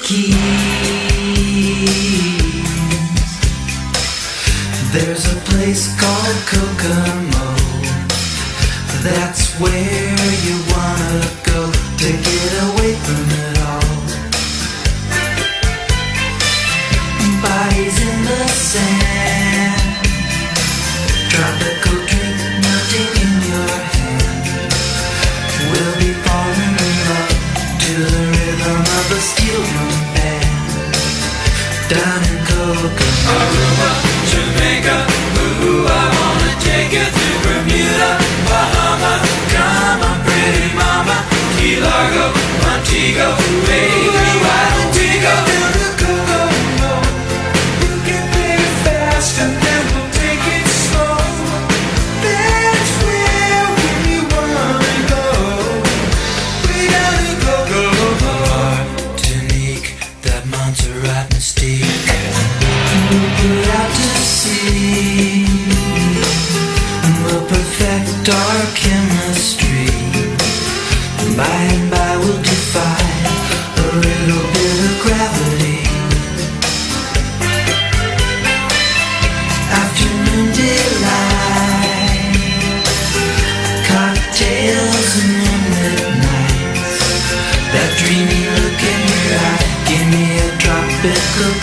keys. There's a place called Kokomo. That's where you wanna go to get away from it all. Bodies in the sand, tropical drink melting in your hand. We'll be falling in love to the rhythm of a steel drum band down in Kokomo. Aruba, Jamaica, ooh, I wanna take you to Bermuda, Bahamas. Come on, pretty mama, Key Largo, Montego, baby, why don't we go down to Kokomo? You can play it fast and then we'll take it slow. That's where we wanna go. We gotta go, go, go. Martinique, that Montserrat mystique. We'll put out to sea, and we'll perfect our chemistry. By and by we'll defy a little bit of gravity. Afternoon delight, cocktails and moonlit nights. That dreamy look in your eye, give me a tropical